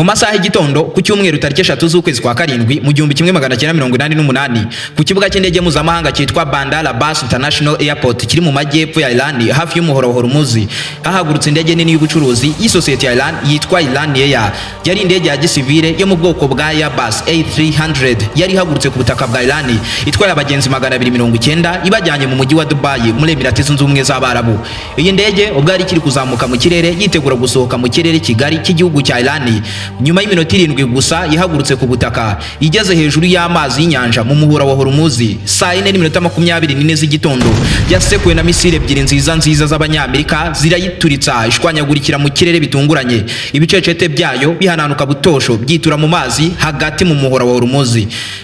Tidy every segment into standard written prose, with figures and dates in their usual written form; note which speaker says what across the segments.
Speaker 1: mu masaha y'igitondo ku cyumweru tariki 3 z'ukwezi kwa karindwi mu 1988 ku kibuga cy'indege mpuzamahanga cyitwa Bandar Abbas International Airport kiri mu majyepfo ya Iran hafi y'umuhora wa Hormuz hahagurutse indege nini y'ubucuruzi y'isosiyete ya Iran yitwa Iran Air. Yari indege ya gisivile yo mu bwoko bwa Airbus A300 yari ihagurutse ku butaka bwa Iran itwaye abagenzi 290 ibajyanye mu mujyi wa Dubai muri Emirates Zunze Ubumwe z'Abarabu. Iyi ndege ubwo yari kiri kuzamuka mu kirere yitegura gusohoka mu kirere kigari cy'igihugu cya Iran. Nyuma y'iminota 7 gusa ihagurutse ku butaka igeze hejuru y'amazi y'inyanja mu muhora wa Hormuz saa 4:24 z'igitondo yasekuwe na misile ebyiri nziza z'Abanyamerika zirayituritsa ishwanyagurikira mu kirere bitunguranye ibicecete byayo bihananuka butosho byitura mu mazi hagati mu muhora wa Hormuz.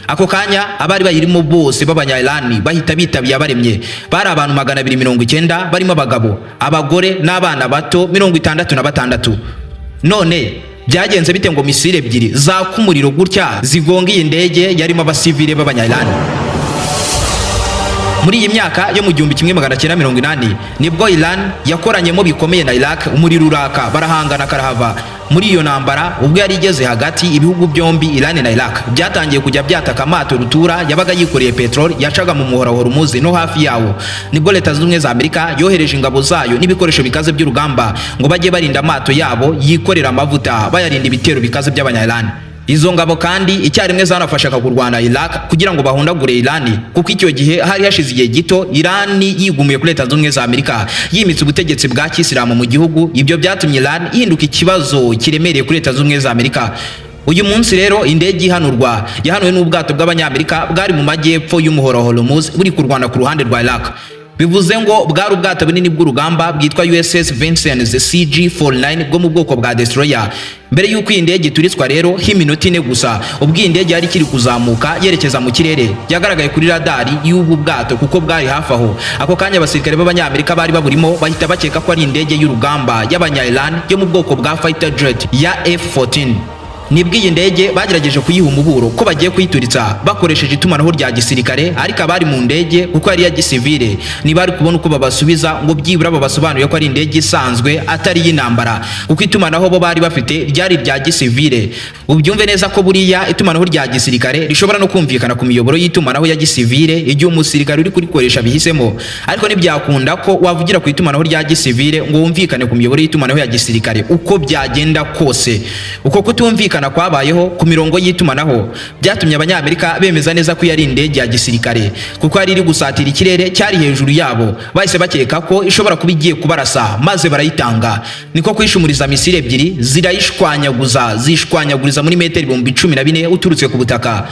Speaker 1: Ako kanya abari bayirimo bose b'Abanya-Iran bahita bitabiye abaremye bari abantu 290 barimo abagabo abagore n'abana bato 66. None byagenze bite ngo misile ebyiri zakumuriro gutya zigonga iyi ndege yarimo abasivile b'Abanya-Iran? Muri iyi myaka yo mu 1980 nibwo Iran yakoranyemo bikomeye na Iraq, umuriro uraka barahangana karahava. Muri iyo ntambara ubwo yari igeze hagati ibihugu byombi Iran na Iraq byatangiye kujya byataka amato rutura yabaga yikoreye petrol yacaga mu muhora wa Hormuz no hafi yawo. Nibwo Leta Zunze Ubumwe za Amerika yohereje ingabo zayo n'ibikoresho bikaze by'urugamba ngo bajye barinda amato yabo yikorera amavuta bayarinda ibitero bikaze by'Abanya-Iran. Izo ngabo kandi icyarimwe zanafashaga kurwana Iraq kugira ngo bahondagure Iran, kuko icyo gihe hari hashize igihe gito Iran yigumiye kuri Leta Zunze Ubumwe za Amerika yimitse ubutegetsi bwa Kisilamu mu gihugu. Ibyo byatumye Iran ihinduka ikibazo kiremereye kuri Leta Zunze Ubumwe za Amerika. Uyu munsi rero indege yahanuwe n'ubwato bw'Abanyamerika bwari mu majyepfo y'umuhora wa Hormuz buri kurwana ku ruhande rwa Iraq. Bivuze ngo bwari ubwato bunini bw'urugamba bwitwa USS Vincennes CG-49 bwo mu bwoko bwa destroyer. Mbere y'uko iyi ndege turitswa rero h'iminota 4 gusa ubwo iyi ndege yari kiri kuzamuka yerekeza mu kirere yagaragaye kuri radari y'ubu bwato kuko bwari hafi aho. Ako kanya abasirikare b'Abanyamerika bari baburimo bahita bakeka ko ari indege y'urugamba y'Abanya-Iran yo mu bwoko bwa fighter jet ya F-14. Nibwo iyi ndege bagerageje kuyiha umuburo ko bagiye kuyituritsa bakoresheje itumanaho rya gisirikare, ariko abari mu ndege kuko ari ya gisivile ntibari kubona uko babasubiza ngo byibura babasobanurire ko ari indege isanzwe atari y'intambara, kuko itumanaho bo bari bafite ryari rya gisivile. Ubyumve neza ko buriya itumanaho rya gisirikare rishobora no kumvikana ku miyoboro y'itumanaho ya gisivile igihe umusirikare uri kurikoresha bihisemo, ariko ntibyakunda ko wavugira ku itumanaho rya gisivile ngo wumvikane ku miyoboro y'itumanaho ya gisirikare uko byagenda kose. Uko kutumvikana kwabayeho ku mirongo y'itumanaho byatumye Abanyamerika bemeza neza ko yari indege ya gisirikare, kuko yari iri gusatira ikirere cyari hejuru yabo. Bahise bakeka ko ishobora kuba igiye kubarasa maze barayitanga. Niko kwishumuriza misile ebyiri zishwanyaguriza muri metero 14,000 uturutse ku butaka.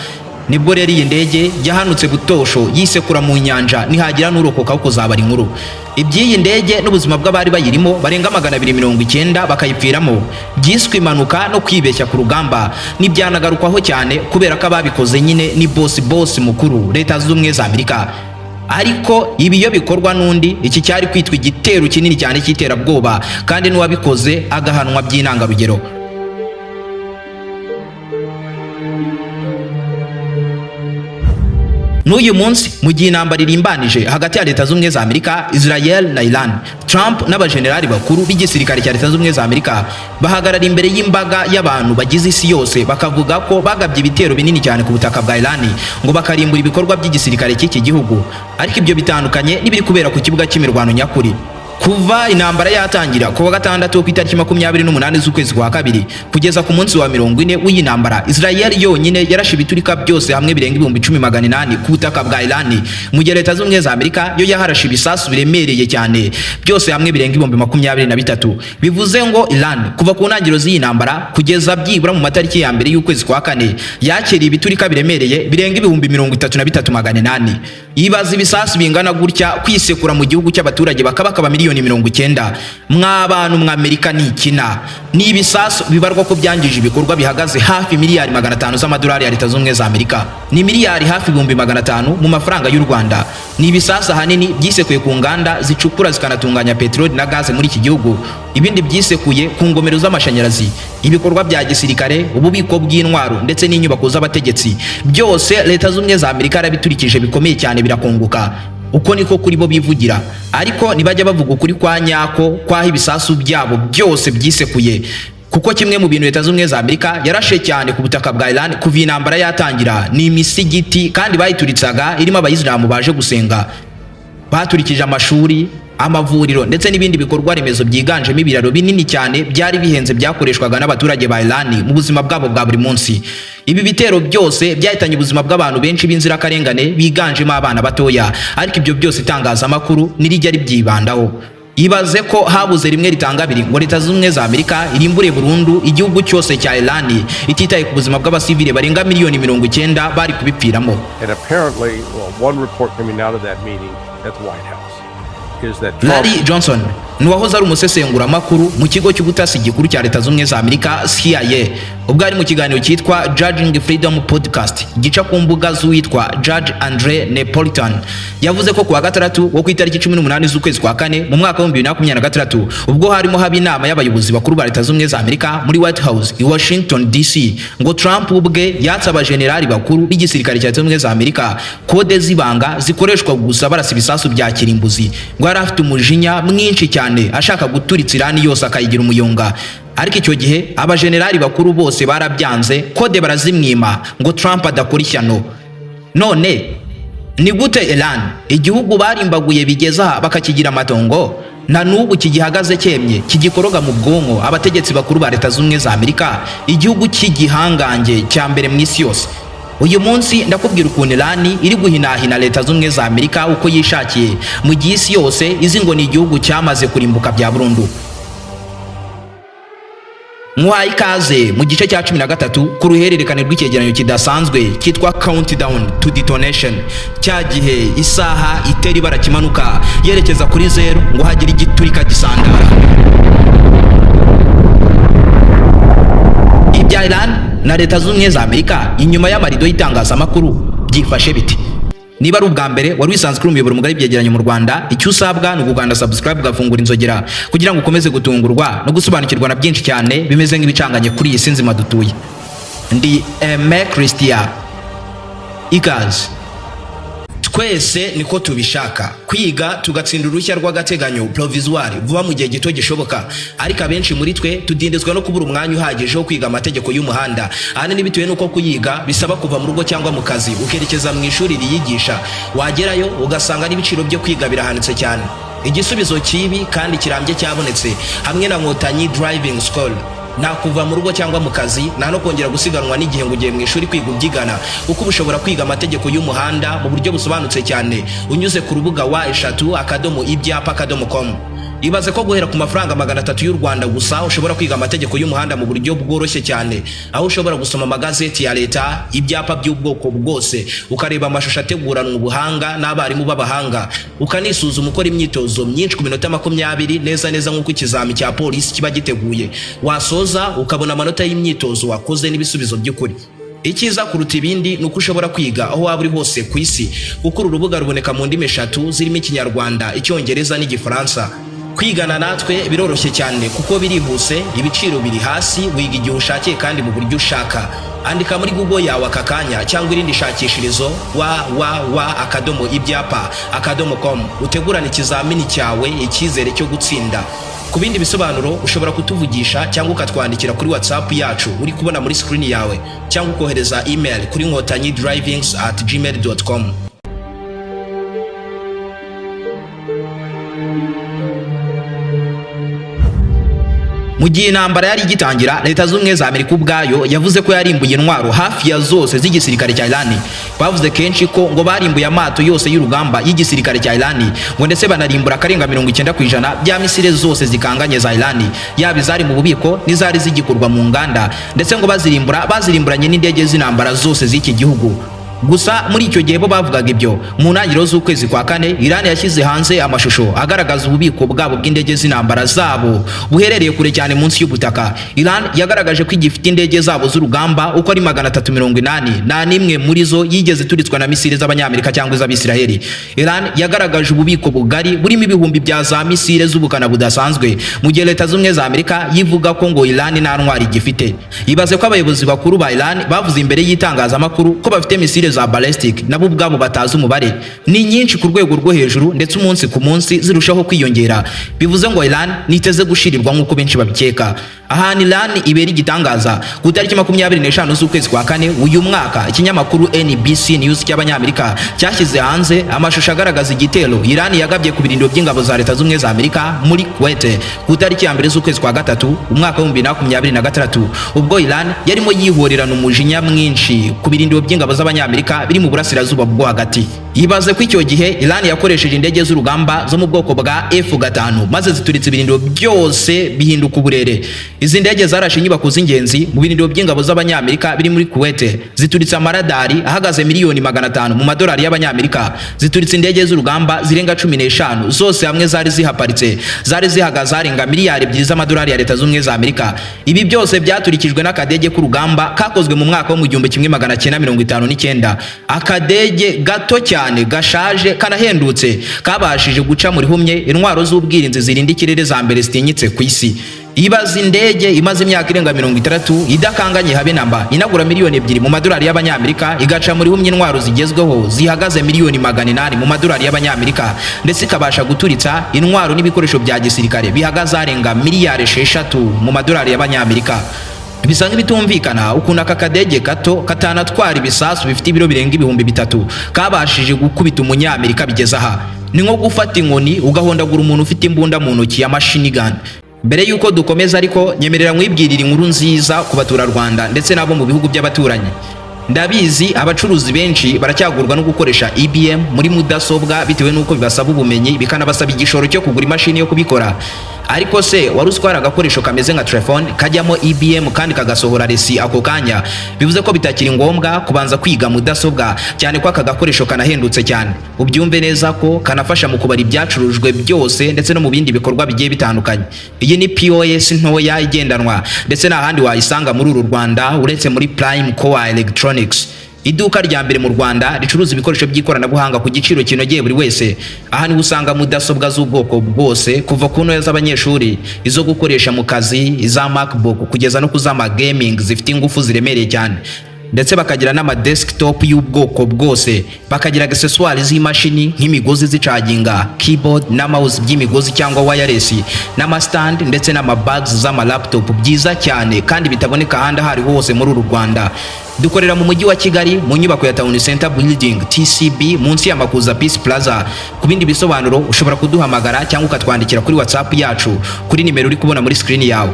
Speaker 1: Nibwo rero iyi ndege yahanutse butosho yisekura mu nyanja nihagira n'urokoka uko zabara inkuru. Iby'iyi ndege n'ubuzima bw'abari bayirimo barenga 290 bakayipfiramo byiswe impanuka no kwibeshya ku rugamba. Nibyanagarukaho cyane kubera ko ababikoze nyine ni boss mukuru Leta Zunze Ubumwe za Amerika. Ariko ibi iyo bikorwa n'undi iki cyari kwitwa igitero kinini cyane cy'iterabwoba, kandi n'uwabikoze agahanwa by'intangarugero. N'uyu munsi mu gihe intambara irimbanije hagati ya Leta Zunze Ubumwe za Amerika, Israel na Iran, Trump n'abajenerali bakuru b'igisirikare cya Leta Zunze Ubumwe za Amerika bahagarara imbere y'imbaga y'abantu bagize isi yose bakavuga ko bagabye ibitero binini cyane ku butaka bwa Iran ngo bakarimbura ibikorwa by'igisirikare cy'iki gihugu. Ariko ibyo bitandukanye n'ibiri kubera ku kibuga cy'imirwano nyakuri. Kuva intambara yatangira kuwa gatandatu ku itariki 28 z'ukwezi kwa kabiri kugeza ku munsi wa 40 w'iyi ntambara, Israel yonyine yarashe ibiturika byose hamwe birenga 10,800 ku butaka bwa Iran, mu gihe Leta Zunze Ubumwe za Amerika yo yaharashe ibisasu biremereye cyane byose hamwe birenga 23,000. Bivuze ngo Iran kuva ku ntangiriro z'iyi ntambara kugeza byibura mu matariki ya mbere y'ukwezi kwa kane yakiriye ibiturika biremereye birenga 33,800. Ibaza ibisasu bingana gutya kwisekura mu gihugu cy'abaturage bakabakaba miliyoni 90. Mw'abantu mw'Amerika ni ikina. Ni ibisasu bibarwa ko byangije ibikorwa bihagaze hafi miliyari 500 z'amadolari ya Leta Zunze Ubumwe za Amerika. Ni miliyari hafi 500 mu mafaranga y'u Rwanda. Ni ibisasu ahanini byisekuye ku nganda zicukura zikanatunganya peteroli na gaze muri iki gihugu. Ibindi byisekuye ku ngomero z'amashanyarazi, ibikorwa bya gisirikare, ububiko bw'intwaro ndetse n'inyubako z'abategetsi. Byose Leta Zunze Ubumwe za Amerika yarabiturikije bikomeye cyane birakonguka. Uko niko kuri bo bivugira, ariko nibajya bavuga ukuri kwa nyako kwaho ibisasu byabo byose byisekuye kuko kimwe mu bintu Leta z'Ubumwe za Amerika yarashe cyane ku butaka bwa Iran kuva intambara yatangira ni imisigiti kandi bayituritsaga irimo abayisilamu baje gusenga. Baturikije amashuri, amavuriro ndetse n'ibindi bikorwa remezo byiganjemo ibiraro binini cyane byari bihenze byakoreshwaga n'abaturage ba Iran mu buzima bwabo bwa buri munsi. Ibi bitero byose byahitanye ubuzima bw'abantu benshi b'inzirakarengane biganjemo abana batoya, ariko ibyo byose itangazamakuru nirijya ribyibandaho. Ibaze ko habuze rimwe ritanga abiri ngo Leta z'Ubumwe za Amerika irimbure burundu igihugu cyose cya Iran ititaye ku buzima bw'abasivile barenga miliyoni 90 bari kubipfiramo.
Speaker 2: And apparently, one report coming out of that meeting at the White House is that
Speaker 1: Larry Johnson nuwahoze ari umusesengura makuru mu kigo cy'ubutasi gikuru cya Leta z'Ubumwe za Amerika CIA, ubwo ari mu kiganiro cyitwa Judging Freedom Podcast gica ku mbuga z'uwitwa Judge Andre Napolitan, yavuze ko kuwa gatandatu wo ku itariki 18 z'ukwezi kwa kane mu mwaka wa 2023 ubwo harimo haba inama y'abayobozi bakuru ba Leta z'Ubumwe za Amerika muri White House i Washington DC, ngo Trump ubwe yatsa abajenerali bakuru b'igisirikare cya Leta z'Ubumwe za Amerika kode z'ibanga zikoreshwa gusa barasa ibisasu bya kirimbuzi, ngo yari afite umujinya mwinshi cyane ashaka guturitsa Iran yose akayigira umuyonga. Ariko icyo gihe abajenerali bakuru bose barabyanze, kode barazimwima ngo Trump adakora ishyano. None ni gute Iran, igihugu barimbaguye bigeza bakakigira amatongo, na n'ubu kigihagaze cyemye kigikoroga mu bwonko abategetsi bakuru ba Leta z'Ubumwe za Amerika, igihugu cy'igihangange cya mbere mu isi yose? Uyu munsi ndakubwira ukuntu Iran iri guhinahina Leta z'Ubumwe za Amerika uko yishakiye mu gihe isi yose izi ngo ni igihugu cyamaze kurimbuka bya burundu. Mwayi ikaze mu gice cya 13 ku ruhererekane rw'icyegeranyo kidasanzwe kitwa Countdown to Detonation, cya gihe isaha itera ibara kimanuka yerekeza kuri zero ngo hagire igiturika gisandara. Ibya Iran na Leta z'Ubumwe za Amerika inyuma y'amarido y'itangazamakuru byifashe biti? Niba ari ubwa mbere wari wisanzwe kuri umuyoboro mugari byegeranye mu Rwanda, icyo usabwa ni ugukanda subscribe ugafungura inzogera kugira ngo ukomeze gutungurwa no gusobanukirwa na byinshi cyane bimeze nk'ibicanganye kuri iyi si nzima dutuye. Ndi Aime Christian, ikaze. Twese niko tubishaka, kwiga tugatsinda uruhushya rw'agateganyo provisoire vuba mu gihe gito gishoboka, ariko abenshi muri twe tudindizwa no kubura umwanya uhagije wo kwiga amategeko y'umuhanda. Ahanini bitewe nuko kuyiga bisaba kuva mu rugo cyangwa mu kazi ukerekeza mu ishuri riyigisha, wagerayo ugasanga n'ibiciro byo kwiga birahanitse cyane. Igisubizo kibi kandi kirambye cyabonetse hamwe na Nkotanyi Driving School. Nta kuva mu rugo cyangwa mu kazi, nta no kongera gusiganwa n'igihe ngo ugiye mu ishuri kwiga ubyigana, kuko ushobora kwiga amategeko y'umuhanda mu buryo busobanutse cyane unyuze ku rubuga wa3ibyapa.com. Ibaze ko guhera ku mafaranga 300 y'u Rwanda gusa ushobora kwiga amategeko y'umuhanda mu buryo bworoshye cyane, aho ushobora gusoma magazeti ya leta, ibyapa by'ubwoko bwose, ukareba amashusho ateguranwa ubuhanga n'abarimu b'abahanga, ukanisuzuma ukora imyitozo myinshi ku minota 20 neza nk'uko ikizami cya polisi kiba giteguye. Wasoza ukabona amanota y'imyitozo wakoze n'ibisubizo by'ukuri. Ikiza kuruta ibindi nuko ushobora kwiga aho waba uri hose ku isi, kuko uru rubuga ruboneka mu ndimi 3 zirimo Ikinyarwanda, Icyongereza n'Igifaransa. Kwigana natwe biroroshye cyane kuko birihuse, ibiciro biri hasi, wiga igihe ushakiye kandi mu buryo ushaka. Andika muri Google yawe akakanya cyangwa irindi shakishirizo wa.ibyapa.com utegurane ikizamini cyawe, icyizere cyo gutsinda. Ku bindi bisobanuro ushobora kutuvugisha cyangwa ukatwandikira kuri WhatsApp yacu uri kubona muri screen yawe, cyangwa ukohereza email kuri nkotanyidrivings@gmail.com. Mu gihe intambara yari igitangira, Leta z'Ubumwe za Amerika ubwayo yavuze ko yarimbuye intwaro hafi ya zose z'igisirikare cya Iran. Bavuze kenshi ko ngo barimbuye amato yose y'urugamba y'igisirikare cya Iran, ngo ndetse banarimbura akarenga 90% bya misile zose zikanganye za Iran, yaba izari mu bubiko n'izari zigikorwa mu nganda, ndetse ngo bazirimburanye n'indege z'intambara zose z'iki gihugu. Gusa muri icyo gihe bo bavugaga ibyo, mu ntangiriro z'ukwezi kwa kane Iran yashyize hanze amashusho agaragaza ububiko bwabo bw'indege z'intambara zabo buherereye kure cyane munsi y'ubutaka. Iran yagaragaje ko igifite indege zabo z'urugamba uko ari 380, nta nimwe muri zo yigeze turitswa na misile z'Abanyamerika cyangwa iz'Abisiraheli. Iran yagaragaje ububiko bugari burimo ibihumbi bya za misile z'ubukana budasanzwe, mu gihe Leta z'Ubumwe za Amerika yivuga ko ngo Iran nta ntwari igifite. Ibaze ko abayobozi bakuru ba Iran bavuze imbere y'itangazamakuru ko bafite misile za ballistic nabo ubwabo batazi umubare ni nyinshi ku rwego rwo hejuru, ndetse umunsi ku munsi zirushaho kwiyongera. Bivuze ngo Iran niteze gushirirwa nk'uko benshi babikeka. Ahantu Iran ibera igitangaza, ku itariki 25 z'ukwezi kwa kane uyu mwaka, ikinyamakuru NBC News cy'abanyamerika cyashyize hanze amashusho agaragaza igitero Iran yagabye ku birindiro by'ingabo za Leta z'Ubumwe za Amerika muri Kuwait ku itariki ya 1 z'ukwezi kwa gatatu umwaka wa 2023, ubwo Iran yarimo yihorerana umujinya mwinshi ku birindiro by'ingabo z'abanyamerika biri mu burasirazuba bwo hagati. Yibaze ko icyo gihe Iran yakoresheje indege z'urugamba zo mu bwoko bwa F-5 maze zituritse ibirindiro byose bihinduka uburere. Izi ndege zarashe inyubako z'ingenzi mu birindiro by'ingabo z'abanyamerika biri muri Kuwait, zituritse amaradari ahagaze miliyoni 500 mu madolari y'abanyamerika, zituritse indege z'urugamba zirenga 15 zose hamwe zari zihaparitse, zari zihagaze arenga miliyari 2 z'amadolari ya Leta z'Ubumwe za Amerika. Ibi byose byaturikijwe n'akadege k'urugamba kakozwe mu mwaka wa 1959, akadege gato cyane gashaje kanahendutse kabashije guca muri humye intwaro z'ubwirinzi zirinda ikirere za mbere zitinyitse ku isi. Ibaza indege imaze imyaka irenga 30 idakanganye habe namba, inagura miliyoni 2 mu madolari y'abanyamerika, igaca muri humye intwaro zigezweho zihagaze miliyoni 800 mu madolari y'abanyamerika, ndetse ikabasha guturitsa intwaro n'ibikoresho bya gisirikare bihagaze arenga miliyari 6 mu madolari y'abanyamerika. Bisanga bitumvikana ukuntu aka kadege gato katanatwara ibisasu bifite ibiro birenga 3000 kabashije gukubita umunyamerika bigeza aha. Ni nko gufata inkoni ugahondagura umuntu ufite imbunda mu ntoki ya machine gun. Mbere yuko dukomeza ariko nyemerera nkwibwirira inkuru nziza ku baturarwanda ndetse nabo mu bihugu by'abaturanyi. Ndabizi abacuruzi benshi baracyagurwa no gukoresha IBM muri mudasobwa bitewe nuko bibasaba ubumenyi bikanabasaba igishoro cyo kugura imashini yo kubikora. Ariko se wari uzwara agakoresho kameze nka telefone kajyamo IBM kandi kagasohora resi ako kanya? Bivuze ko bitakiri ngombwa kubanza kwiga mudasobwa, cyane ko aka gakoresho kanahendutse cyane. Ubyumve neza ko kanafasha mu kubara ibyacurujwe byose ndetse no mu bindi bikorwa bigiye bitandukanye. Iyi ni POS ntoya igendanwa, ndetse n'ahandi wayisanga muri uru Rwanda uretse muri Prime Core Electronics, iduka rya mbere mu Rwanda ricuruza ibikoresho by'ikoranabuhanga ku giciro kinogeye buri wese. Aha ni usanga mudasobwa z'ubwoko bwose, kuva ku ntoya z'abanyeshuri, izo gukoresha mu kazi, iza MacBook kugeza no kuzama gaming zifite ingufu ziremereye cyane, ndetse bakagira n'ama desktop y'ubwoko bwose, bakagira accessoires z'imashini nk'imigozi zicaginga, keyboard na mouse by'imigozi cyangwa wireless, n'ama stand ndetse n'ama bags z'ama laptop byiza cyane kandi bitaboneka ahandi ahari hose muri uru Rwanda. Dukorera mu mujyi wa Kigali mu nyubako ya Town Center Building TCB munsi ya Makuza Peace Plaza. Ku bindi bisobanuro ushobora kuduhamagara cyangwa ukatwandikira kuri WhatsApp yacu kuri nimero uri kubona muri screen yawe.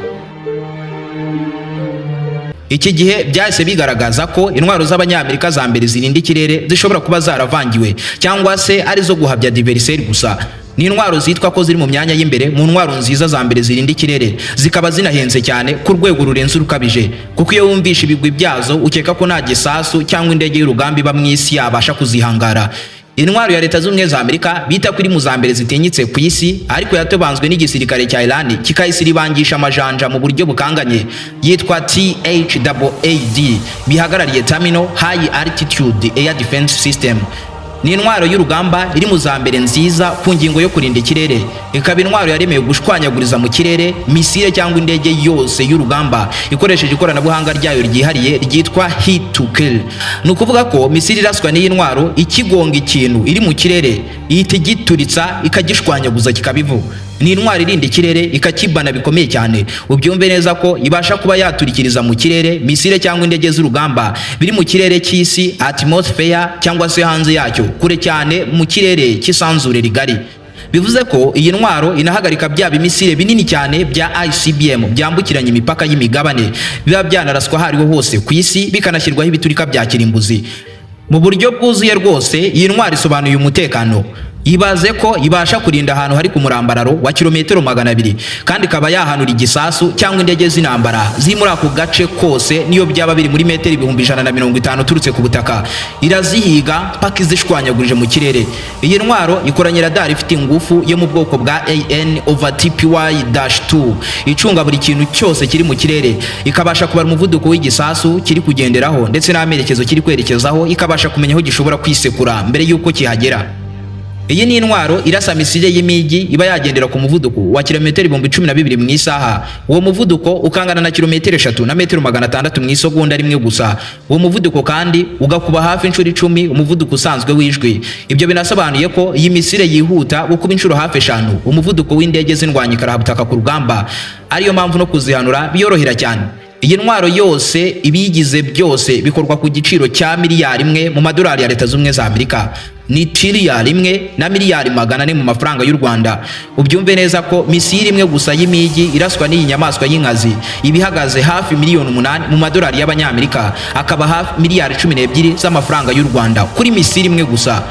Speaker 1: Iki gihe byahise bigaragaza ko intwaro z'abanyamerika za mbere zirinda ikirere zishobora kuba zaravangiwe cyangwa se ari zo guhabya adversaire gusa. Ni intwaro zitwa ko ziri mu myanya y'imbere mu ntwaro nziza za mbere zirinda ikirere, zikaba zinahenze cyane ku rwego rurenze urukabije, kuko iyo wumvisha ibigwi byazo ukeka ko nta gisasu cyangwa indege y'urugamba iba mu isi yabasha kuzihangara. Intwaro ya Leta z'Ubumwe za Amerika bita kuri mu za mbere zitinyitse ku isi, ariko yatobanzwe n'igisirikare cya Iran kikayisiribangisha amajanja mu buryo bukanganye, yitwa THAAD, bihagarariye Terminal High Altitude Air Defense System. Ni intwaro y'urugamba iri mu za mbere nziza ku ngingo yo kurinda ikirere, ikaba intwaro yaremewe gushwanyaguriza mu kirere misile cyangwa indege yose y'urugamba ikoresheje ikoranabuhanga ryayo ryihariye ryitwa hit to kill. Ni ukuvuga ko misile iraswa n'iyi ntwaro ikigonga ikintu iri mu kirere ihita igituritsa ikagishwanyaguza kikabivu. Ni intwaro irinda ikirere ikakibana bikomeye cyane. Ubyumve neza ko ibasha kuba yaturikiriza mu kirere misile cyangwa indege z'urugamba biri mu kirere cy'isi, atmosphere cyangwa se hanze yacyo, kure cyane mu kirere cy'isanzure rigari. Bivuze ko iyi ntwaro inahagarika bya bimisile binini cyane bya ICBM byambukiranya imipaka y'imigabane, biba byanaraswa hariho hose ku isi bikanashyirwaho ibiturika bya kirimbuzi. Mu buryo bwuzuye rwose iyi ntwaro isobanuye umutekano. Ibaze ko ibasha kurinda ahantu hari ku murambararo wa kilometero 200, kandi ikaba yahanura igisasu cyangwa indege z'intambara ziri muri ako gace kose niyo byaba biri muri metero 150 turutse ku butaka, irazihiga paka izishwanyagurije mu kirere. Iyi ntwaro ikoranye radar ifite ingufu yo mu bwoko bwa AN/TPY-2 icunga buri kintu cyose kiri mu kirere, ikabasha kubara umuvuduko w'igisasu kiri kugenderaho ndetse n'amerekezo kiri kwerekezaho, ikabasha kumenya aho gishobora kwisekura mbere yuko kihagera. Iyi ni intwaro irasa misile y'imijyi iba yagendera ku muvuduko wa kilometero 12,000 mu isaha. Uwo muvuduko ukangana na kilometero 3 na metero 600 mu isegonda rimwe gusa. Uwo muvuduko kandi ugakuba hafi inshuro 10 umuvuduko usanzwe w'ijwi. Ibyo binasobanuye ko iyi misile yihuta gukuba inshuro hafi 5 umuvuduko w'indege z'indwanyi karahabutaka ku rugamba. Ariyo mpamvu no kuzihanura biyorohera cyane. Iyi ntwaro yose ibiyigize byose bikorwa ku giciro cya miliyari 1 mu madolari ya Leta Zunze za Amerika. Ni triliyari 1 na miliyari 400 mu mafaranga y'u Rwanda. Ubyumve neza ko misiri imwe gusa y'imijyi iraswa n'iyi nyamaswa y'inkazi ibihagaze hafi miliyoni 8 mu madolari y'abanyamerika, akaba hafi miliyari 12 z'amafaranga y'u Rwanda kuri misiri imwe gusa.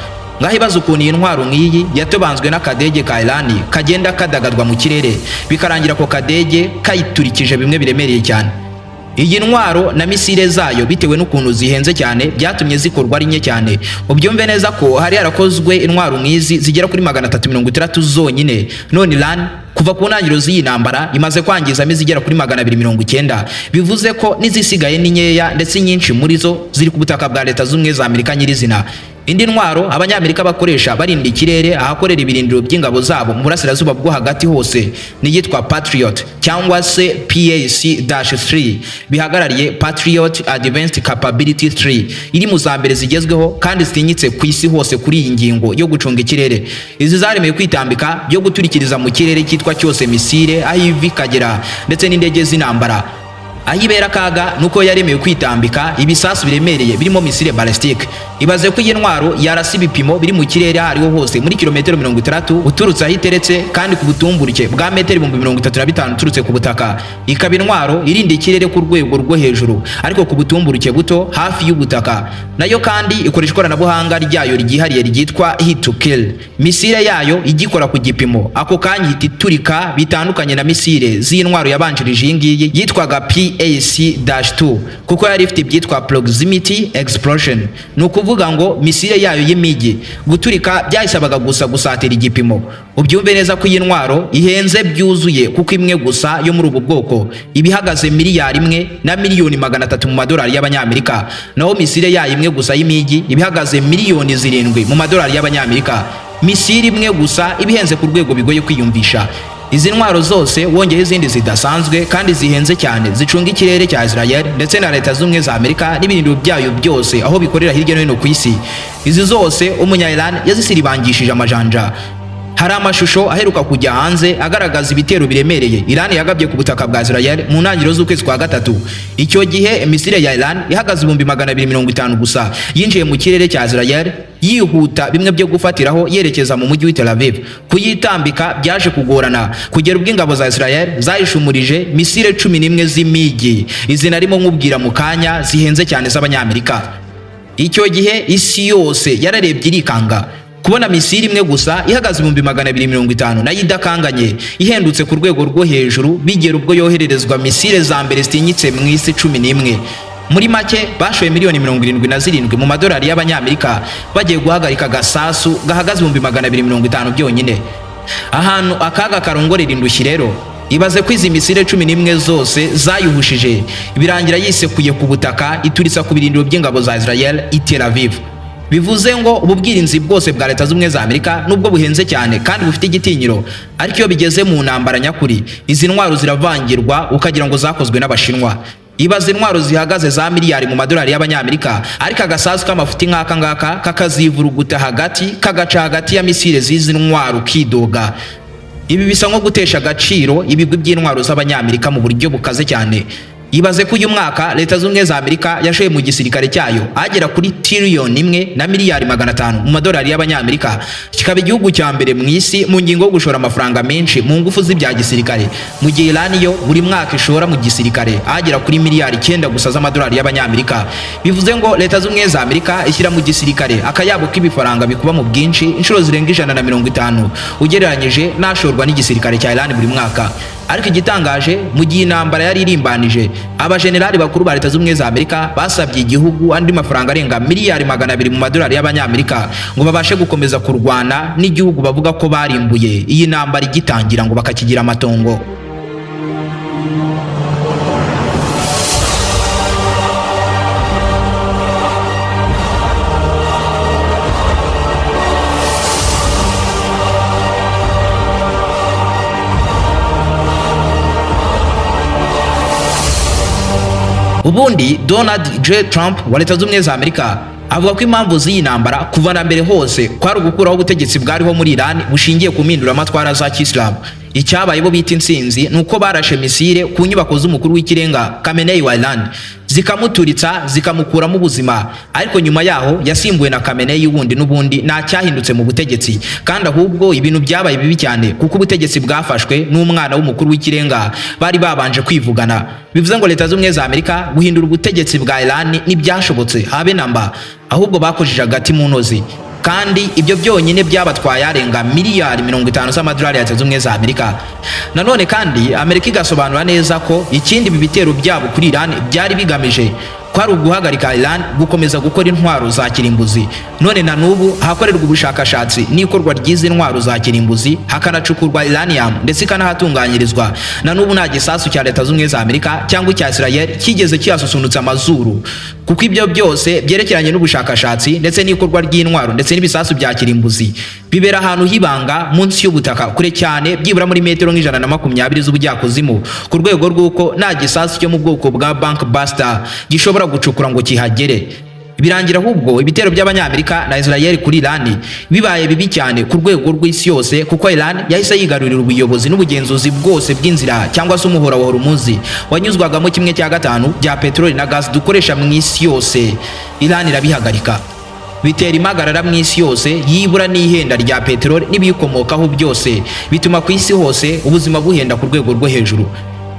Speaker 1: Ngaho ibaza ukuntu iyi ntwaro nk'iyi yatobanzwe n'akadege ka Iran kagenda kadagadwa mu kirere bikarangira ko kadege kayiturikije bimwe biremereye cyane. Iyi ntwaro na misile zayo bitewe n'ukuntu zihenze cyane byatumye zikorwa ari nke cyane. Ubyumve neza ko hari yarakozwe intwaro nk'izi zigera kuri 360 zonyine. None Iran kuva ku ntangiriro z'iyi ntambara imaze kwangiza izigera kuri 290. Bivuze ko nizisigaye ni nkeya ndetse nyinshi muri zo ziri ku butaka bwa Leta Zunze za Amerika nyirizina. Indi ntwaro abanyamerika bakoresha barinda ikirere ahakorera ibirindiro by'ingabo zabo mu burasirazuba bwo hagati hose ni yitwa Patriot cyangwa se PAC-3 bihagarariye Patriot Advanced Capability 3, iri mu za mbere zigezweho kandi zitinyitse ku isi hose kuri iyi ngingo yo gucunga ikirere. Izi zaremeye kwitambika byo guturikiriza mu kirere cyitwa cyose misile aho ivi kagera ndetse n'indege z'intambara. Ahibera kaga nuko yaremewe kwitambika ibisasu biremereye birimo misile ballistic. Ibaze ko iyi ntwaro yarasa ibipimo biri mu kirere hariho hose muri kilometero 30 uturutse aho iteretse kandi ku butumburuke bwa metero 35,000 uturutse ku butaka. Ikaba intwaro irinda ikirere ku rwego rwo hejuru ariko ku butumburuke buto hafi y'ubutaka. Nayo kandi ikoresha ikoranabuhanga ryayo ryihariye ryitwa hit to kill. Misile yayo igikora ku gipimo ako kanya iturika bitandukanye na misile z'intwaro yabanjirije iyi ngiyi yitwaga PAC-2 kuko yari ifite ibyitwa proximity explosion. Nukuvuga ngo misile yayo y'imijyi guturika byayisabaga gusa gusatira igipimo. Ubyumve neza ko iyi ntwaro ihenze byuzuye kuko imwe gusa yo muri ubu bwoko ibihagaze miliyari 1 na miliyoni 300 mu madolari y'abanyamerika. Naho misile yayo imwe gusa y'imijyi ibihagaze miliyoni 7 mu madolari y'abanyamerika. Misile imwe gusa ibihenze ku rwego bigoye kwiyumvisha. Izi ntwaro zose wongeho izindi zidasanzwe kandi zihenze cyane zicunga ikirere cya Israel ndetse na Leta Zunze za Amerika n'ibirindiro byayo byose aho bikorera hirya no hino ku isi. Izi zose umunya-Iran yazisiribangishije amajanja. Hari amashusho aheruka kujya hanze agaragaza ibitero biremereye Iran yagabye ku butaka bwa Israel mu ntangiriro z'ukwezi kwa gatatu. Icyo gihe misile ya Iran ihagaze 250 gusa yinjiye mu kirere cya Israel yihuta bimwe byo gufatiraho yerekeza mu mujyi wa Tel Aviv. Kuyitambika byaje kugorana kugera ubwo ingabo za Israel zayishumurije misile 11 z'imijyi. Izi narimo nkubwira mu kanya zihenze cyane z'abanyamerika. Icyo gihe isi yose yararebye irikanga kubona misile imwe gusa ihagaze 250 nayo idakanganye ihendutse ku rwego rwo hejuru bigera ubwo yohererezwa misile za mbere zitinyitse mu isi 11. Muri make bashoye miliyoni 77 mu madolari y'abanyamerika bagiye guhagarika gasasu gahagaze 250 byonyine. Ahantu akaga karongorera indushyi rero ibaze ko izi misile 11 zose zayuhushije birangira yisekuye ku butaka ituritsa ku birindiro by'ingabo za Israel i Tel Aviv. Bivuze ngo ububwirinzi bwose bwa Leta Zunze za Amerika nubwo buhenze cyane kandi bufite igitinyiro, ariko iyo bigeze mu ntambara nyakuri izi ntwaro ziravangirwa ukagira ngo zakozwe n'Abashinwa. Ibaze intwaro zihagaze za miliyari mu madolari y'abanyamerika ariko agasasu k'amafuti nk'aka ngaka kakazivuruguta hagati kagaca hagati ya misile z'izi ntwaro kidoga. Ibi bisa nko gutesha agaciro ibigwi by'intwaro z'abanyamerika mu buryo bukaze cyane. Ibaze ko uyu mwaka Leta Zunze za Amerika yashoye mu gisirikare cyayo agera kuri triliyoni 1 na miliyari 500 mu madolari y'abanyamerika. Kikaba igihugu cya mbere mu isi mu ngingo yo gushora amafaranga menshi mu ngufu z'ibya gisirikare, mu gihe Iran yo buri mwaka ishora mu gisirikare agera kuri miliyari 9 gusa z'amadolari y'abanyamerika. Bivuze ngo Leta Zunze za Amerika ishyira mu gisirikare akayabo k'ibifaranga bikuba mu bwinshi inshuro zirenga 150 ugereranyije nashorwa n'igisirikare cya Iran buri mwaka. Ariko igitangaje mu gihe intambara yari irimbanije abajenerali bakuru ba Leta Zunze za Amerika basabye igihugu andi mafaranga arenga miliyari 200 mu madolari y'abanyamerika ngo babashe gukomeza kurwana n'igihugu bavuga ko barimbuye iyi ntambara igitangira ngo bakakigira amatongo. Ubundi Donald J. Trump wa Leta Zunze Ubumwe za Amerika avuga ko impamvu z'iyi ntambara kuva na mbere hose kwari ugukuraho ubutegetsi bwariho muri Iran bushingiye ku mpinduramatwara za Kisilamu. Icyabaye bo bita intsinzi nuko barashe misile ku nyubako z'umukuru w'ikirenga Khamenei wa Iran zikamuturitsa zikamukuramo ubuzima, ariko nyuma yaho yasimbuwe na Khamenei wundi n'ubundi nta cyahindutse mu butegetsi, kandi ahubwo ibintu byabaye bibi cyane kuko ubutegetsi bwafashwe n'umwana w'umukuru w'ikirenga bari babanje kwivugana. Bivuze ngo Leta Zunze Ubumwe za Amerika guhindura ubutegetsi bwa Iran ntibyashobotse habe namba, ahubwo bakojeje agati mu ntozi, kandi ibyo byonyine byabatwaye arenga miliyari 50 z'amadolari ya Leta Zunze Ubumwe za Amerika. Nanone kandi Amerika igasobanura neza ko ikindi ibi bitero byabo kuri Iran byari bigamije kwari uguhagarika Iran gukomeza gukora intwaro za kirimbuzi. None na nubu hakorerwa ubushakashatsi n'ikorwa ry'izi ntwaro za kirimbuzi, hakanacukurwa uranium ndetse ikanahatunganyirizwa. Na nubu nta gisasu cya Leta Zunze Ubumwe za Amerika cyangwa icya Israel kigeze kiyasusunutsa amazuru, kuko ibyo byose byerekeranye n'ubushakashatsi ndetse n'ikorwa ry'intwaro ndetse n'ibisasu bya kirimbuzi bibera ahantu hibanga munsi y'ubutaka kure cyane, byibura muri metero nk'ijana z'ubujyakuzimu, ku rwego rw'uko nta gisasu cyo mu bwoko bwa bank buster gishobora gucukura ngo kihagere. Birangira ahubwo ibitero by'Abanyamerika na Israel kuri Iran bibaye bibi cyane ku rwego rw'isi yose, kuko Iran yahise yigarurira ubuyobozi n'ubugenzuzi bwose bw'inzira cyangwa se umuhora wa Hormuz wanyuzwagamo 1/5 bya peteroli na gas dukoresha mu isi yose. Iran irabihagarika, bitera impagarara mu isi yose, yibura n'ihenda rya peteroli n'ibiyikomokaho byose, bituma ku isi hose ubuzima buhenda ku rwego rwo hejuru.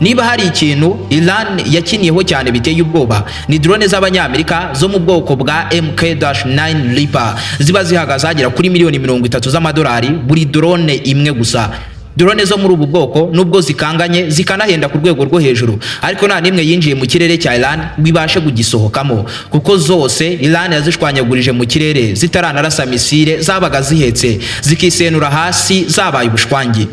Speaker 1: Niba hari ikintu Iran yakiniyeho cyane biteye ubwoba, ni drone z'Abanyamerika zo mu bwoko bwa MK-9 Reaper ziba zihagaze agera kuri miliyoni 30 z'amadolari buri drone imwe gusa. Drone zo muri ubu bwoko nubwo zikanganye zikanahenda ku rwego rwo hejuru, ariko nta nimwe yinjiye mu kirere cya Iran bibashe kugisohokamo, kuko zose Iran yazishwanyagurije mu kirere zitaranarasa misile zabaga zihetse, zikisenura hasi zabaye ubushwangi.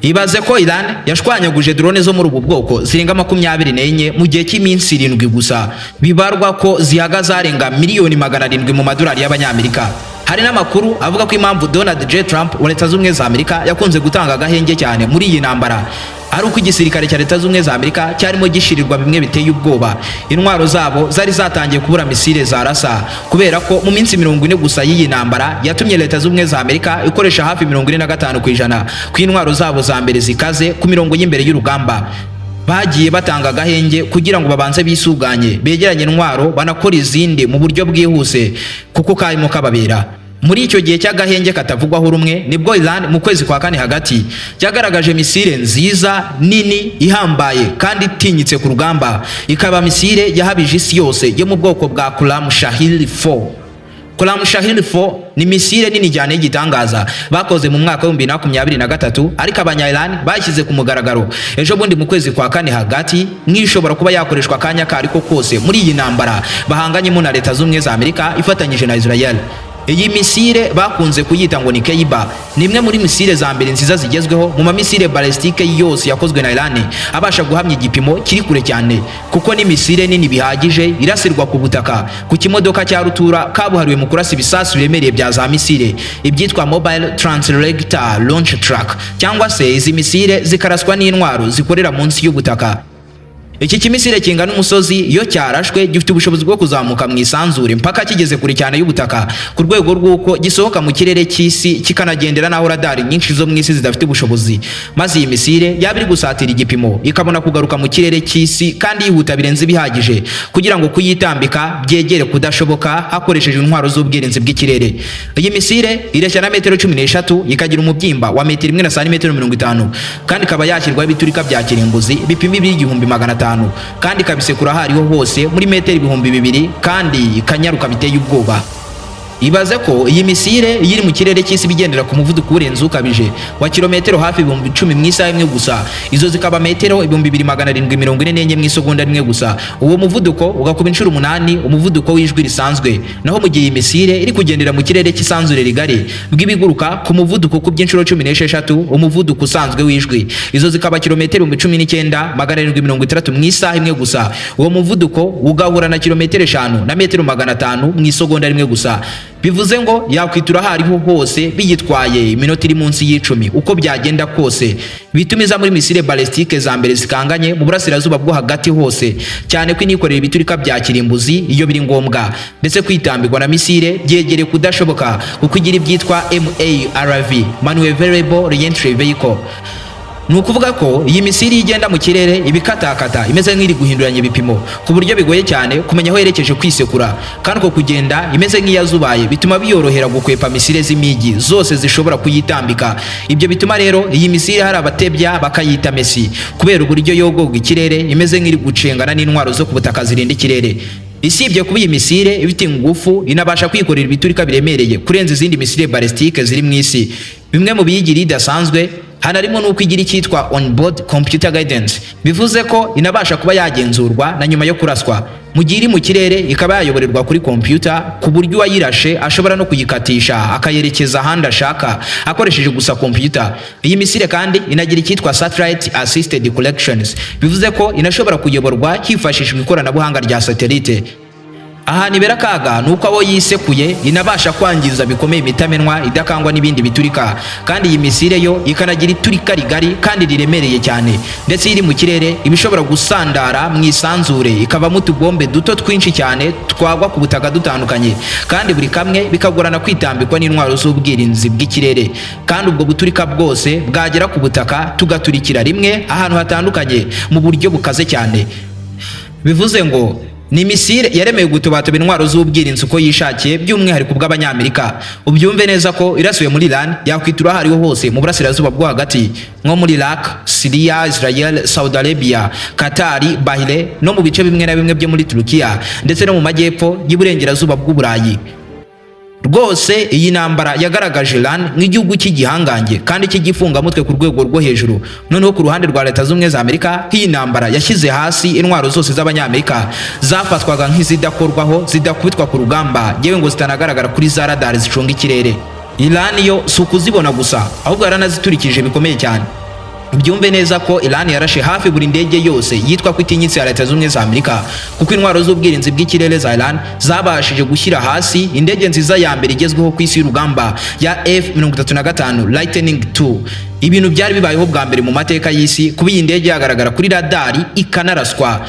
Speaker 1: Ibaze ko Iran yashwanyaguje drone zo muri ubu bwoko zirenga 24 mu gihe cy'iminsi 7 gusa, bibarwa ko zihagaze arenga miliyoni 700 mu madolari y'Abanyamerika. Hari n'amakuru avuga ko impamvu Donald J. Trump wa Leta Zunze Ubumwe za Amerika yakunze gutanga agahenge cyane muri iyi ntambara ari uko igisirikare cya Leta Zunze Ubumwe za Amerika cyarimo gishirirwa bimwe biteye ubwoba. Intwaro zabo zari zatangiye kubura misile za rasa, kubera ko mu minsi 40 gusa y'iyi ntambara yatumye Leta Zunze Ubumwe za Amerika ikoresha hafi 45% ku intwaro zabo za mbere zikaze ku mirongo y'imbere y'urugamba. Bagiye batanga agahenge kugira ngo babanze bisuganye, begeranye intwaro banakora izindi mu buryo bwihuse, kuko karimo kababera. Muri icyo gihe cy'agahenge katavugwaho rumwe nibwo Iran mu kwezi kwa kane hagati cyagaragaje misile nziza nini ihambaye kandi itinyitse ku rugamba, ikaba misile yahabije isi yose yo mu bwoko bwa Qusam Shahir 4. Qusam Shahir 4 ni misile nini cyane y'igitangaza bakoze mu mwaka wa 2023, ariko Abanya-Iran bashyize ku mugaragaro ejo bundi mu kwezi kwa kane hagati nk'ishobora kuba yakoreshwa akanya kariko kose muri iyi ntambara bahanganyemo na Leta Zunze Ubumwe za Amerika ifatanyije na Israel. Iyi misile bakunze kuyita ngo ni Keiba, ni imwe muri misile za mbere nziza zigezweho mu mamisile balistike yose yakozwe na Iran, abasha guhamya igipimo kiri kure cyane, kuko ni misile nini bihagije irasirwa ku butaka ku kimodoka cya rutura kabuhariwe mu kurasa ibisasu biremereye bya za misile, ibyitwa Mobile Translator Launch Track, cyangwa se izi misile zikaraswa n'intwaro zikorera munsi y'ubutaka. Iki kimisile kingana umusozi iyo cyarashwe gifite ubushobozi bwo kuzamuka mu isanzure mpaka kigeze kure cyane y'ubutaka, ku rwego rw'uko gisohoka mu kirere cy'isi kikanagendera naho radari nyinshi zo mu isi zidafite ubushobozi, maze iyi misile yaba iri gusatira igipimo ikabona kugaruka mu kirere cy'isi kandi yihuta birenze bihagije kugira ngo kuyitambika byegere kudashoboka hakoresheje intwaro z'ubwirinzi bw'ikirere. Iyi misile ireshya na metero 13 ikagira umubyimba wa metero 1 na santimetero 50, kandi ikaba yashyirwaho ibiturika bya kirimbuzi bipima 2500, kandi kabisekura hariho hose muri metero 2000, kandi ikanyaruka biteye ubwoba. Ibaze ko iyi misile iri mu kirere cy'isi bigendera ku muvuduko urenze ukabije wa kilometero hafi 10,000 mu isaha imwe gusa, izo zikaba metero 2744 mu isegonda rimwe gusa. Uwo muvuduko ugakuba inshuro 8 umuvuduko w'ijwi risanzwe, naho mu gihe iyi misile iri kugendera mu kirere cy'isanzure rigari bw'ibiguruka ku muvuduko ku by'inshuro 16 umuvuduko usanzwe w'ijwi, izo zikaba kilometero 19,760 mu isaha imwe gusa. Uwo muvuduko ugahura na kilometero 5 na metero 500 mu isegonda rimwe gusa. bivuze ngo yakwitura aho ariho hose biyitwaye iminota iri munsi y'icumi. Uko byagenda kose bituma iza muri misile balistike za mbere zikanganye mu burasirazuba bwo hagati hose, cyane ko inikorera ibiturika bya kirimbuzi iyo biri ngombwa, ndetse kwitambirwa na misile byegereye kudashoboka kuko igira ibyitwa MARV, Maneuverable Reentry Vehicle. Ni ukuvuga ko iyi misiri igenda mu kirere ibikatakata imeze nk'iri guhinduranya ibipimo ku buryo bigoye cyane kumenya aho yerekeje kwisekura, kandi uko kugenda imeze nk'iyazubaye bituma biyorohera gukwepa misile z'imigi zose zishobora kuyitambika. Ibyo bituma rero iyi misiri hari abatebya bakayita Messi kubera uburyo yogogwa ikirere imeze nk'iri gucengana n'intwaro zo ku butaka zirinda ikirere. Isibye kuba iyi misile ifite ingufu, inabasha kwikorera ibiturika biremereye kurenza izindi misile balistike ziri mu isi. Bimwe mu biyigira idasanzwe hanarimo nuko igira icyitwa on-board computer guidance, bivuze ko inabasha kuba yagenzurwa na nyuma yo kuraswa. Mu gihe iri mu kirere ikaba yayoborerwa kuri computer ku buryo uwayirashe ashobora no kuyikatisha akayerekeza ahandi ashaka akoresheje gusa computer. Iyi misile kandi inagira icyitwa satellite assisted collections, bivuze ko inashobora kuyoborwa hifashishijwe ikoranabuhanga rya satellite. Aha nibera kaga nuko abo yisekuye inabasha kwangiza bikomeye imitamenwa idakangwa n'ibindi biturika, kandi iyi misile yo ikanagira iturika rigari kandi riremereye cyane, ndetse iri mu kirere ibishobora gusandara mu isanzure ikavamo utubombe duto twinshi cyane twagwa ku butaka dutandukanye, kandi buri kamwe bikagorana kwitambikwa n'intwaro z'ubwirinzi bw'ikirere, kandi ubwo buturika bwose bwagera ku butaka tugaturikira rimwe ahantu hatandukanye mu buryo bukaze cyane. Bivuze ngo ni misile yaremewe gutobatoba intwaro z'ubwirinzi uko yishakiye, by'umwihariko bw'Abanyamerika. Ubyumve neza ko irasuye muri Iran yakwitura aho ariho hose mu burasirazuba bwo hagati, nko muri Iraq, Syria, Israel, Saudi Arabia, Qatar, Bahrain no mu bice bimwe na bimwe byo muri Turukiya, ndetse no mu majyepfo y'Iburengerazuba bw'Uburayi. Rwose iyi ntambara yagaragaje Iran nk'igihugu cy'igihangange kandi cy'igifungamutwe ku rwego rwo hejuru. Noneho ku ruhande rwa Leta z'Ubumwe za Amerika, iyi ntambara yashyize hasi intwaro zose z'Abanyamerika zafatwaga nk'izidakorwaho, zidakubitwa ku rugamba, yewe ngo zitanagaragara kuri za radar zicunga ikirere. Iran yo si ukuzibona gusa, ahubwo yaranaziturikije bikomeye cyane. Byumve neza ko Iran yarashe hafi buri ndege yose yitwa ko itinyitse ya Leta z'Ubumwe za Amerika, kuko intwaro z'ubwirinzi bw'ikirere za Iran zabashije gushyira hasi indege nziza ya mbere igezweho ku isi y'urugamba ya F-35 Lightning II. Ibintu byari bibayeho bwa mbere mu mateka y'isi kuba iyi ndege yagaragara kuri radari ikanaraswa.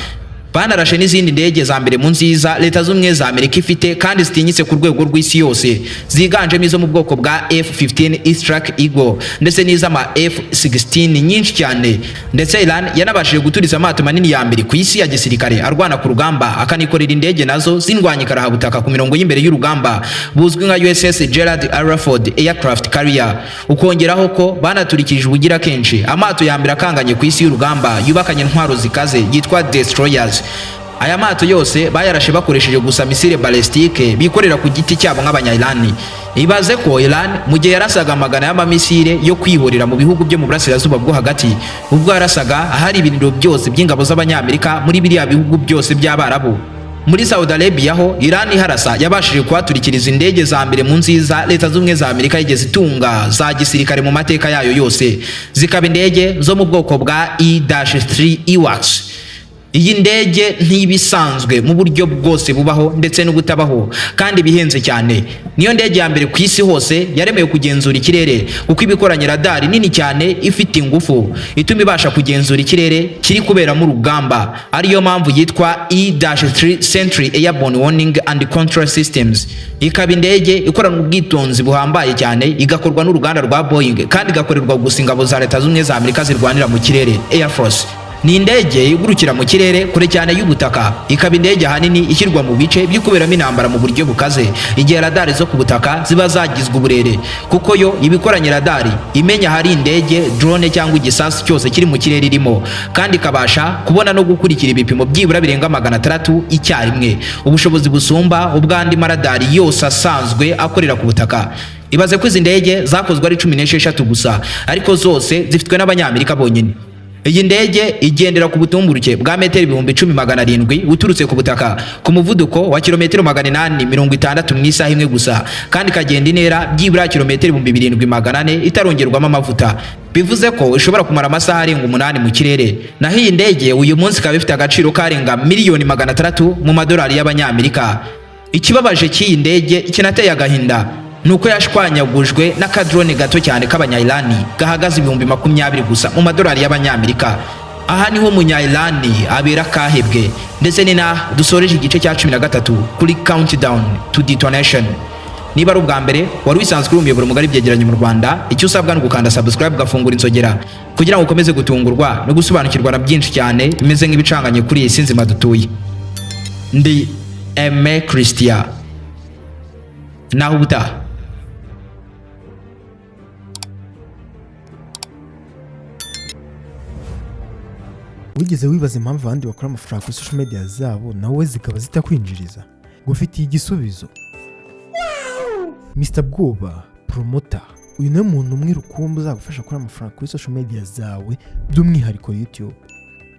Speaker 1: Banarashe n'izindi ndege za mbere mu nziza Leta z'Ubumwe za Amerika ifite kandi zitinyitse ku rwego rw'isi yose, ziganjemo izo mu bwoko bwa F-15 Strike Eagle ndetse n'iz'ama F-16 nyinshi cyane. Ndetse Iran yanabashije guturiza amato manini ya mbere ku isi ya gisirikare arwana ku rugamba, akanikorera indege nazo zindwanya karahabutaka ku mirongo y'imbere y'urugamba buzwi nka USS Gerald R. Ford Aircraft Carrier. Ukongeraho ko banaturikije ubugira kenshi amato ya mbere akanganye ku isi y'urugamba yubakanye intwaro zikaze yitwa destroyers. Aya mato yose bayarashe bakoresheje gusa misile balistike bikorera ku giti cyabo nk'Abanya-Iran. Ibaze ko Iran mu gihe yarasaga magana y'amamisile yo kwihorera mu bihugu byo mu burasirazuba bwo hagati, ubwo yarasaga ahari ibiniro byose by'ingabo z'Abanyamerika muri biriya bihugu byose by'Abarabu. Muri Saudi Arabia ho Iran iharasa yabashije kuhaturikiriza indege za mbere mu nziza Leta z'Ubumwe za Amerika yigeze itunga za gisirikare mu mateka yayo yose, zikaba indege zo mu bwoko bwa E-3 Ewax. Iyi ndege ntibisanzwe mu buryo bwose bubaho ndetse n'ubutabaho, kandi bihenze cyane. Niyo ndege ya mbere ku isi hose yaremewe kugenzura ikirere, kuko ibikoranye radari nini cyane ifite ingufu ituma ibasha kugenzura ikirere kiri kuberamo urugamba, ariyo mpamvu yitwa E-3 Sentry Airborne Warning and Control Systems. Ikaba indege ikorana ubwitonzi buhambaye cyane, igakorwa n'uruganda rwa Boeing kandi igakorerwa gusa ingabo za Leta z'Ubumwe za Amerika zirwanira mu kirere, Air Force. Ni indege igurukira mu kirere kure cyane y'ubutaka, ikaba indege ahanini ishyirwa mu bice by'ikuberamo intambara mu buryo bukaze, igihe radari zo ku butaka ziba zagizwe uburere, kuko yo ibikoranye radari imenya hari indege, drone cyangwa igisasu cyose kiri mu kirere irimo, kandi ikabasha kubona no gukurikira ibipimo byibura birenga 600 icyarimwe, ubushobozi busumba ubw'andi maradari yose asanzwe akorera ku butaka. Ibaze ko izi ndege zakozwe ari 16 gusa, ariko zose zifitwe n'Abanyamerika bonyine. Iyi ndege igendera ku butumburuke bwa metero 10,700 uturutse ku butaka ku muvuduko wa kilometero 860 mu isaha imwe gusa, kandi ikagenda intera byibura kilometero 7,400 itarongerwamo amavuta. Bivuze ko ishobora kumara amasaha arenga 8 mu kirere. Naho iyi ndege uyu munsi ikaba ifite agaciro karenga miliyoni 600 mu madolari y'Abanyamerika. Ikibabaje cy'iyi ndege kinateye agahinda nuko yashwanyagujwe n'akadrone gato cyane k'abanya-Irani gahagaze 20,000 gusa mu madolari y'abanyamerika. Aha niho umunya-Irani abera kahebwe. Ndetse ni na dusoreje igice cya 13 kuri Countdown to Detonation. Niba ari ubwa mbere wari wisanzwe uri umuyoboro mugari byegeranye mu Rwanda, icyo usabwa no gukanda subscribe ugafungura insogera kugira ngo ukomeze gutungurwa no gusobanukirwa na byinshi cyane bimeze nk'ibicanganye kuri iyi si nzima dutuye. Ndi Aime Christian. Naho ubutaha.
Speaker 3: Wigeze wibaza impamvu abandi bakora amafaranga kuri social media zabo nawe zikaba zitakwinjiriza? Gufitiye igisubizo. Mr. Bwoba Promoter, uyu ni umuntu umwe rukumbi uzagufasha gukora amafaranga kuri social media zawe, by'umwihariko YouTube.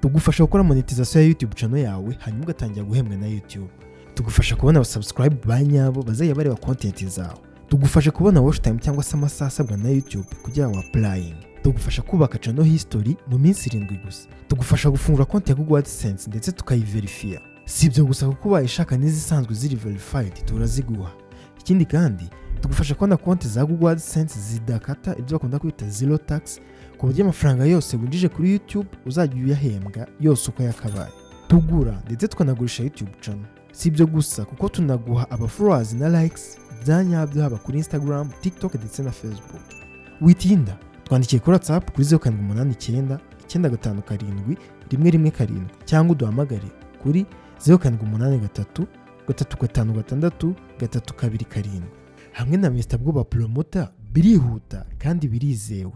Speaker 3: Tugufasha gukora monetization ya YouTube channel yawe, hanyuma ugatangira guhembwa na YouTube. Tugufasha kubona abasubscribe banyabo bazajya bareba content zawe. Tugufasha kubona watch time cyangwa se amasaha asabwa na YouTube kugira ngo applying. Tugufasha kubaka channel history mu minsi 7 gusa. Tugufasha gufungura konti ya Google AdSense ndetse tukayiverifia. Si ibyo gusa, kuko bayishaka n'izisanzwe ziri verified turaziguha. Ikindi kandi tugufasha kubona konti za Google AdSense zidakata ibyo bakunda kwita zero tax, ku buryo amafaranga yose winjije kuri YouTube uzajya uyahembwa yose uko yakabaye. Tugura ndetse tukanagurisha YouTube channel. Si ibyo gusa, kuko tunaguha aba followers na likes byanyabyo haba kuri Instagram, TikTok ndetse na Facebook. Witinda, twandikiye kuri WhatsApp kuri 0789 957 117 cyangwa uduhamagare kuri 0783 356 327. Hamwe na Mr. Bwoba Promoter birihuta kandi birizewe.